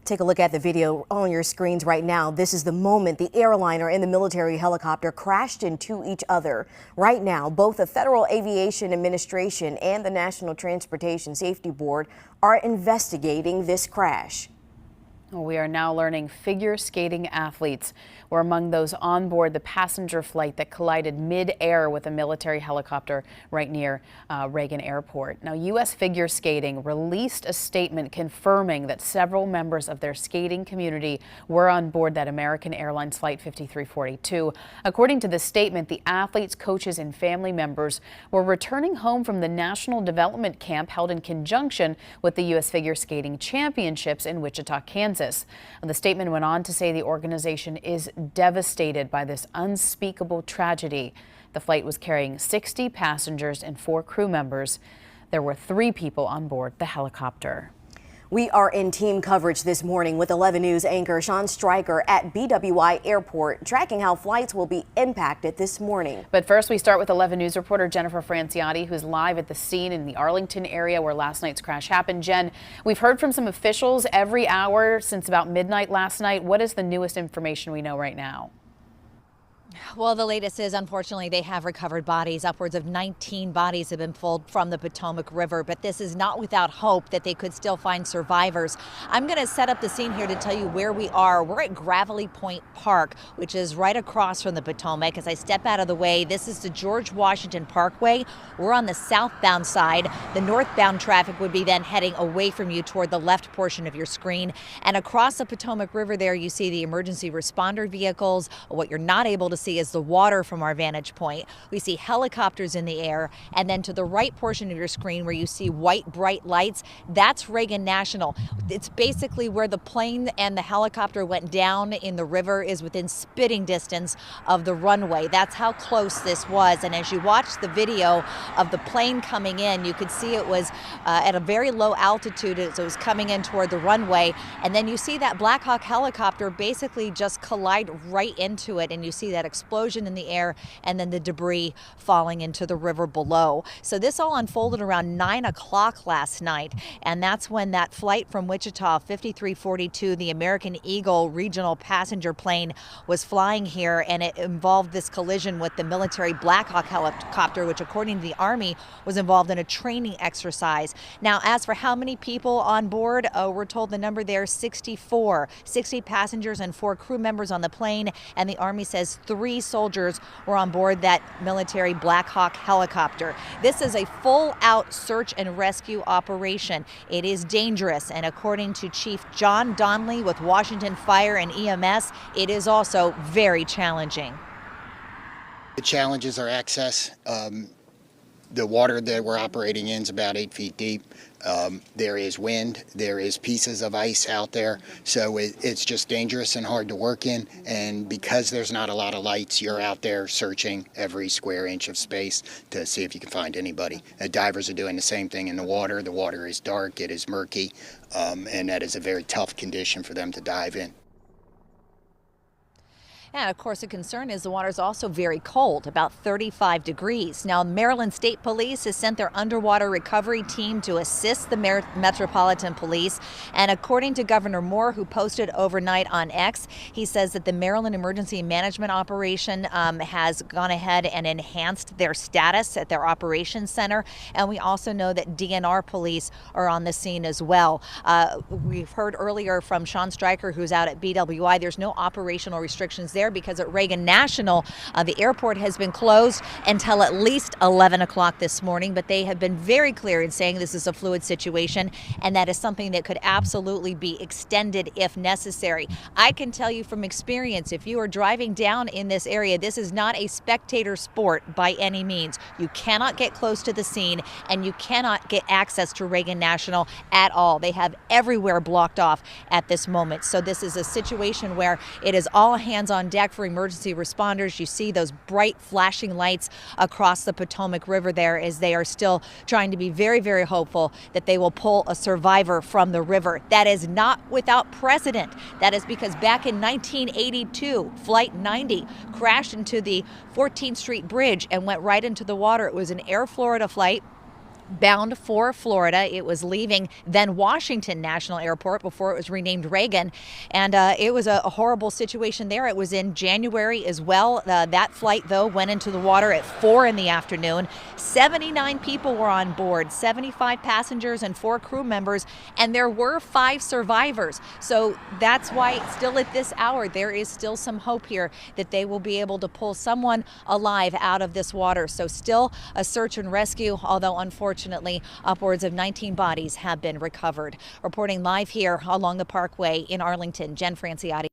Take a look at the video on your screens right now. This is the moment the airliner and the military helicopter crashed into each other. Right now, both the Federal Aviation Administration and the National Transportation Safety Board are investigating this crash. We are now learning figure skating athletes were among those on board the passenger flight that collided mid-air with a military helicopter right near Reagan Airport. Now, U.S. Figure Skating released a statement confirming that several members of their skating community were on board that American Airlines Flight 5342. According to the statement, the athletes, coaches, and family members were returning home from the National Development Camp held in conjunction with the U.S. Figure Skating Championships in Wichita, Kansas. The statement went on to say the organization is devastated by this unspeakable tragedy. The flight was carrying 60 passengers and 4 crew members. There were 3 people on board the helicopter. We are in team coverage this morning with 11 News anchor Sean Stryker at BWI Airport, tracking how flights will be impacted this morning. But first, we start with 11 News reporter Jennifer Franciotti, who's live at the scene in the Arlington area where last night's crash happened. Jen, we've heard from some officials every hour since about midnight last night. What is the newest information we know right now? Well, the latest is, unfortunately, they have recovered bodies. Upwards of 19 bodies have been pulled from the Potomac River, but this is not without hope that they could still find survivors. I'm going to set up the scene here to tell you where we are. We're at Gravelly Point Park, which is right across from the Potomac. As I step out of the way, this is the George Washington Parkway. We're on the southbound side. The northbound traffic would be then heading away from you toward the left portion of your screen. And across the Potomac River there, you see the emergency responder vehicles. What you're not able to see is the water from our vantage point. We see helicopters in the air, and then to the right portion of your screen where you see white bright lights, that's Reagan National. It's basically where the plane and the helicopter went down in the river, is within spitting distance of the runway. That's how close this was. And as you watch the video of the plane coming in, you could see it was at a very low altitude as it was coming in toward the runway, and then you see that Black Hawk helicopter basically just collide right into it, and you see that explosion in the air and then the debris falling into the river below. So this all unfolded around 9 o'clock last night, and that's when that flight from Wichita 5342, the American Eagle regional passenger plane, was flying here, and it involved this collision with the military Black Hawk helicopter, which according to the Army was involved in a training exercise. Now, as for how many people on board, we're told the number there is 64, 60 passengers and 4 crew members on the plane, and the Army says 3 soldiers were on board that military Black Hawk helicopter. This is a full-out search and rescue operation. It is dangerous, and according to Chief John Donnelly with Washington Fire and EMS, it is also very challenging. The challenges are access. The water that we're operating in is about 8 feet deep. There is wind, there is pieces of ice out there, so it's just dangerous and hard to work in. And because there's not a lot of lights, you're out there searching every square inch of space to see if you can find anybody. Divers are doing the same thing in the water. The water is dark, it is murky, and that is a very tough condition for them to dive in. And of course, the concern is the water is also very cold, about 35 degrees. Now, Maryland State Police has sent their underwater recovery team to assist the Metropolitan Police. And according to Governor Moore, who posted overnight on X, he says that the Maryland Emergency Management Operation has gone ahead and enhanced their status at their operations center. And we also know that DNR police are on the scene as well. We've heard earlier from Sean Stryker, who's out at BWI, there's no operational restrictions there because at Reagan National, the airport has been closed until at least 11 o'clock this morning, but they have been very clear in saying this is a fluid situation and that is something that could absolutely be extended if necessary. I can tell you from experience, if you are driving down in this area, this is not a spectator sport by any means. You cannot get close to the scene and you cannot get access to Reagan National at all. They have everywhere blocked off at this moment. So this is a situation where it is all hands on deck for emergency responders. You see those bright flashing lights across the Potomac River there as they are still trying to be very, very hopeful that they will pull a survivor from the river. That is not without precedent. That is because back in 1982, Flight 90 crashed into the 14th Street Bridge and went right into the water. It was an Air Florida flight. bound for Florida. It was leaving then Washington National Airport before it was renamed Reagan. And it was a horrible situation there. It was in January as well. That flight, though, went into the water at 4 in the afternoon. 79 people were on board, 75 passengers and 4 crew members, and there were 5 survivors. So that's why still at this hour, there is still some hope here that they will be able to pull someone alive out of this water. So still a search and rescue, although unfortunately, upwards of 19 bodies have been recovered. Reporting live here along the Parkway in Arlington, Jen Franciotti.